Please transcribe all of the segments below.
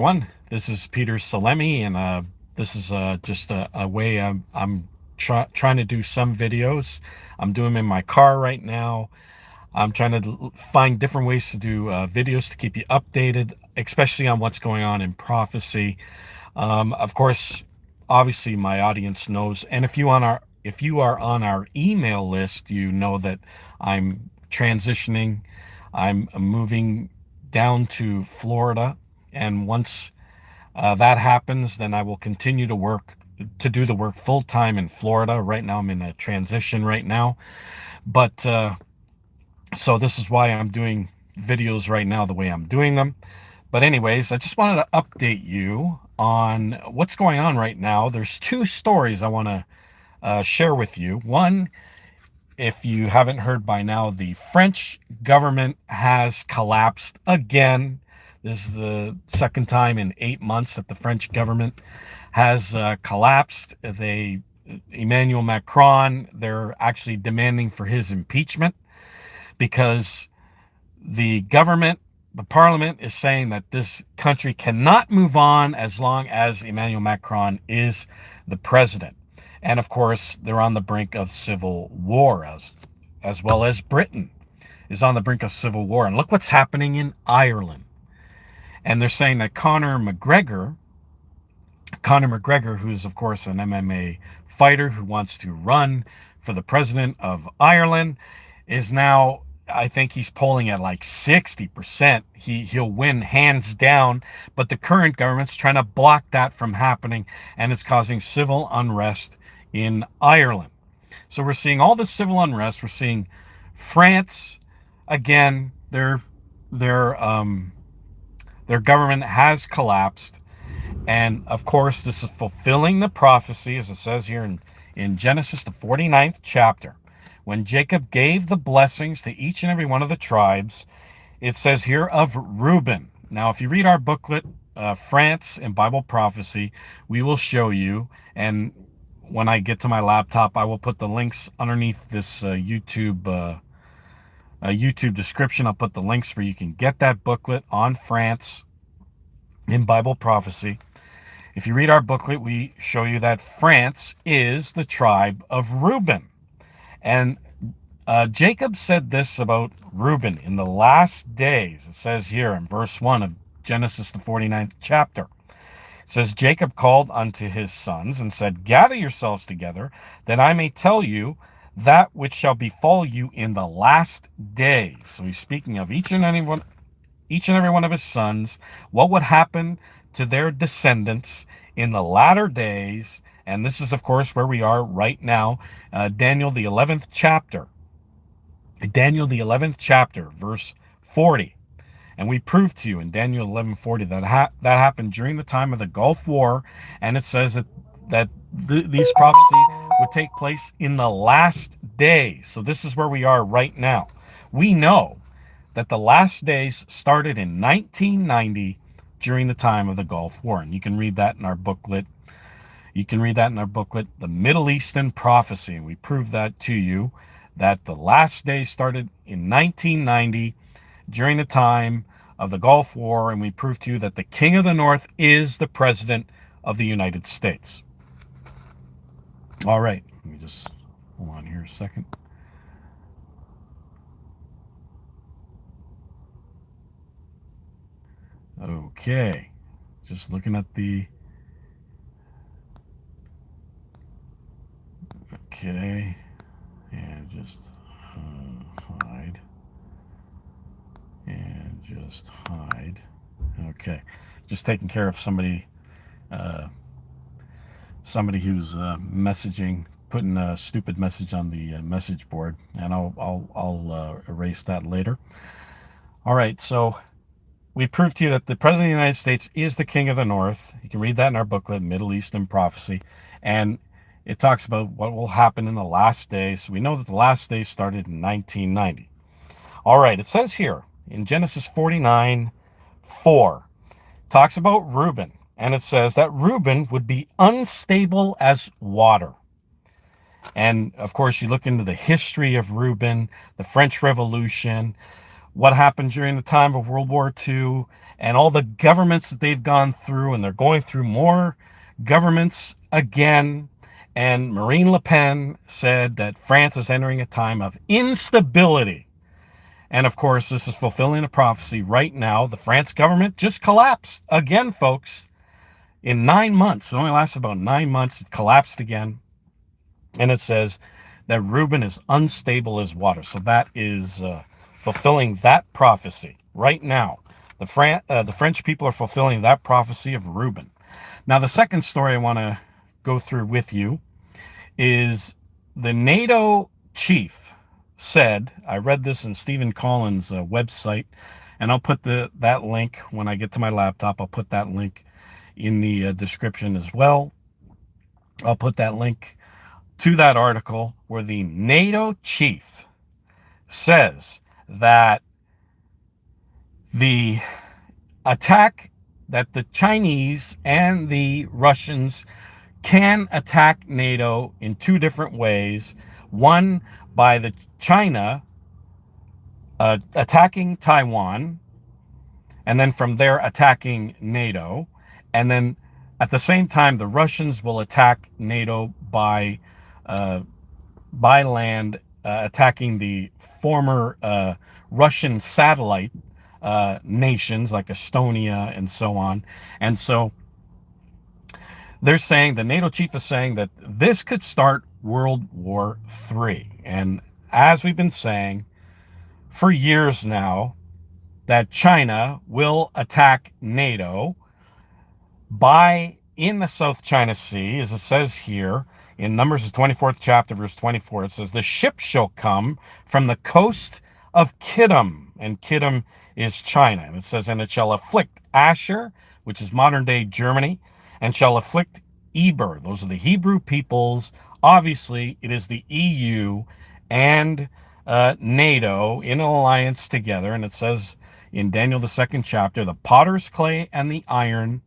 One, this is Peter Salemi, and this is just a way I'm trying to do some videos. I'm doing them in my car right now. I'm trying to find different ways to do videos to keep you updated, especially on what's going on in prophecy. Of course, obviously, my audience knows, and if you are on our email list, you know that I'm transitioning. I'm moving down to Florida, and once that happens, then I will continue to do the work full time in Florida. Right now, I'm in a transition right now, but so this is why I'm doing videos right now the way I'm doing them. But anyways, I just wanted to update you on what's going on right now. There's two stories I want to share with you. One, if you haven't heard by now, the French government has collapsed again. This is the second time in 8 months that the French government has collapsed. Emmanuel Macron, they're actually demanding for his impeachment because the parliament is saying that this country cannot move on as long as Emmanuel Macron is the president. And of course, they're on the brink of civil war, as well as Britain is on the brink of civil war. And look what's happening in Ireland. And they're saying that Conor McGregor, who is of course an MMA fighter who wants to run for the president of Ireland, is now, I think he's polling at like 60%. He'll win hands down, but the current government's trying to block that from happening, and it's causing civil unrest in Ireland. So we're seeing all this civil unrest. We're seeing France again. Their government has collapsed, and of course, this is fulfilling the prophecy, as it says here in Genesis, the 49th chapter. When Jacob gave the blessings to each and every one of the tribes, it says here of Reuben. Now, if you read our booklet, France and Bible Prophecy, we will show you. And when I get to my laptop, I will put the links underneath this YouTube description. I'll put the links where you can get that booklet on France in Bible Prophecy. If you read our booklet, we show you that France is the tribe of Reuben. And Jacob said this about Reuben in the last days. It says here in verse 1 of Genesis, the 49th chapter. It says, Jacob called unto his sons and said, gather yourselves together, that I may tell you that which shall befall you in the last days. So he's speaking of each and every one of his sons, what would happen to their descendants in the latter days. And this is, of course, where we are right now. Daniel, the 11th chapter. Daniel, the 11th chapter, verse 40. And we proved to you in Daniel 11:40 that happened during the time of the Gulf War. And it says that these prophecies would take place in the last days. So this is where we are right now. We know that the last days started in 1990 during the time of the Gulf War. And you can read that in our booklet. The Middle Eastern Prophecy. And we proved that to you, that the last days started in 1990 during the time of the Gulf War. And we proved to you that the King of the North is the President of the United States. All right. Let me just hold on here a second. Okay. Just looking at the... Okay. And just hide. And just hide. Okay. Just taking care of somebody who's messaging, putting a stupid message on the message board, and I'll erase that later. All right, so we proved to you that the President of the United States is the King of the North. You can read that in our booklet, Middle Eastern Prophecy, and it talks about what will happen in the last days. So we know that the last days started in 1990. All right, it says here in Genesis 49:4, talks about Reuben. And it says that Reuben would be unstable as water. And of course, you look into the history of Reuben, the French Revolution, what happened during the time of World War II and all the governments that they've gone through, and they're going through more governments again. And Marine Le Pen said that France is entering a time of instability. And of course, this is fulfilling a prophecy right now. The France government just collapsed again, folks, in 9 months. It only lasted about 9 months. It collapsed again. And it says that Reuben is unstable as water. So that is fulfilling that prophecy right now. The French people are fulfilling that prophecy of Reuben. Now, the second story I want to go through with you is the NATO chief said, I read this in Stephen Collins' website, and I'll put that link when I get to my laptop. I'll put that link in the description as well. I'll put that link to that article where the NATO chief says that the attack, that the Chinese and the Russians can attack NATO in two different ways. One, by the China attacking Taiwan, and then from there attacking NATO. And then at the same time, the Russians will attack NATO by land, attacking the former Russian satellite nations like Estonia and so on. And so they're saying, the NATO chief is saying that this could start World War III. And as we've been saying for years now, that China will attack NATO in the South China Sea, as it says here in Numbers, the 24th chapter, verse 24. It says, the ship shall come from the coast of Kittim, and Kittim is China. And it says, and it shall afflict Asher, which is modern day Germany, and shall afflict Eber. Those are the Hebrew peoples. Obviously, it is the EU and NATO in an alliance together. And it says in Daniel, the 2nd chapter, the potter's clay and the iron,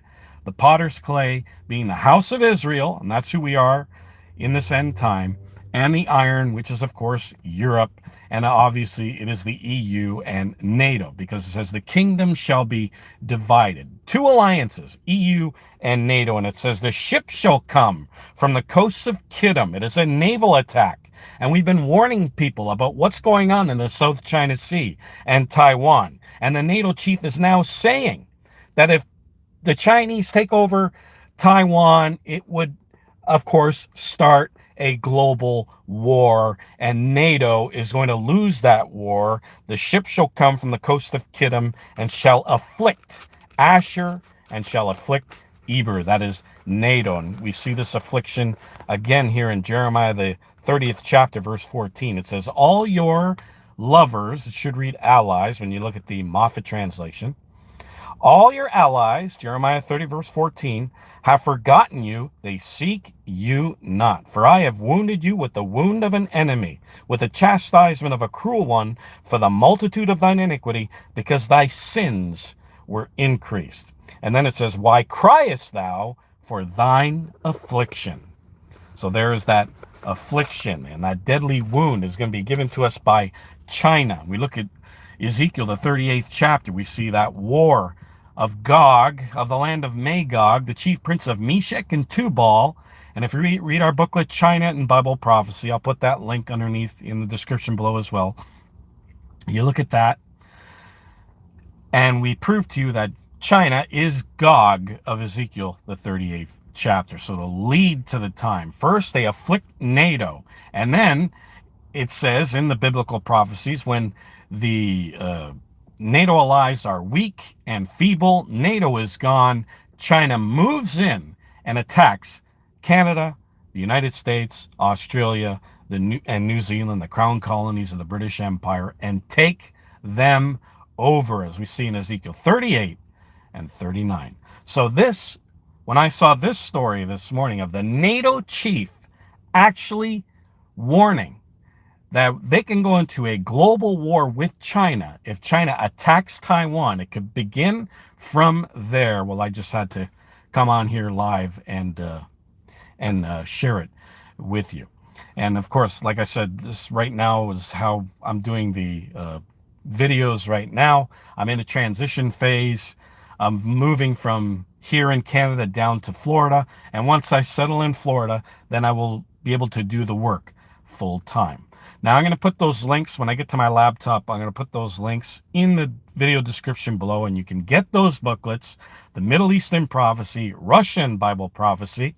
the potter's clay being the house of Israel, and that's who we are in this end time, and the iron, which is, of course, Europe. And obviously, it is the EU and NATO, because it says the kingdom shall be divided. Two alliances, EU and NATO. And it says the ship shall come from the coasts of Kittim. It is a naval attack. And we've been warning people about what's going on in the South China Sea and Taiwan. And the NATO chief is now saying that if the Chinese take over Taiwan, it would, of course, start a global war, and NATO is going to lose that war. The ship shall come from the coast of Kittim and shall afflict Asher and shall afflict Eber. That is NATO. And we see this affliction again here in Jeremiah, the 30th chapter, verse 14. It says, all your lovers, it should read allies when you look at the Moffat translation, all your allies, Jeremiah 30, verse 14, have forgotten you. They seek you not. For I have wounded you with the wound of an enemy, with the chastisement of a cruel one, for the multitude of thine iniquity, because thy sins were increased. And then it says, why criest thou for thine affliction? So there is that affliction, and that deadly wound is going to be given to us by China. We look at Ezekiel, the 38th chapter. We see that war of Gog, of the land of Magog, the chief prince of Meshech and Tubal. And if you read our booklet, China and Bible Prophecy, I'll put that link underneath in the description below as well. You look at that, and we prove to you that China is Gog of Ezekiel, the 38th chapter. So to lead to the time, first they afflict NATO, and then it says in the biblical prophecies, when the NATO allies are weak and feeble, NATO is gone, China moves in and attacks Canada, the United States, Australia, and New Zealand, the crown colonies of the British Empire, and take them over, as we see in Ezekiel 38 and 39. So this, when I saw this story this morning of the NATO chief actually warning that they can go into a global war with China if China attacks Taiwan, it could begin from there. Well, I just had to come on here live and share it with you. And of course, like I said, this right now is how I'm doing the videos right now. I'm in a transition phase. I'm moving from here in Canada down to Florida. And once I settle in Florida, then I will be able to do the work full time. Now I'm going to put those links when I get to my laptop. I'm going to put those links in the video description below, and you can get those booklets: the Middle Eastern Prophecy, Russian Bible Prophecy.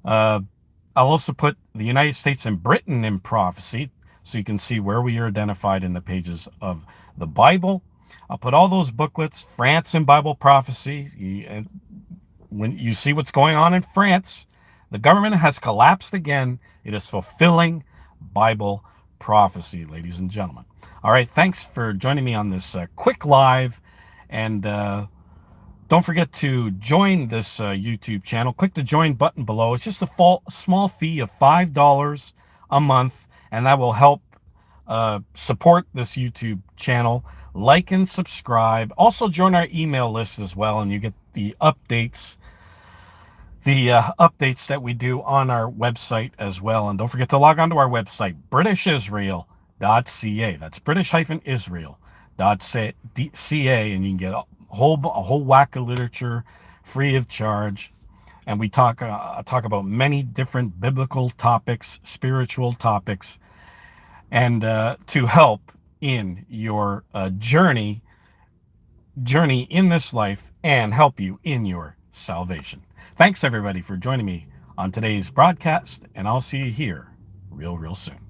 I'll also put the United States and Britain in prophecy, so you can see where we are identified in the pages of the Bible. I'll put all those booklets: France and Bible prophecy. When you see what's going on in France, the government has collapsed again. It is fulfilling Bible prophecy, ladies and gentlemen. All right, thanks for joining me on this quick live. And don't forget to join this YouTube channel. Click the join button below. It's just a small fee of $5 a month, and that will help support this YouTube channel. Like and subscribe. Also join our email list as well, and you get the updates that we do on our website as well. And don't forget to log on to our website, britishisrael.ca. That's British-Israel.ca, and you can get a whole whack of literature free of charge. And we talk about many different biblical topics, spiritual topics, and to help in your journey in this life and help you in your salvation. Thanks everybody for joining me on today's broadcast, and I'll see you here real soon.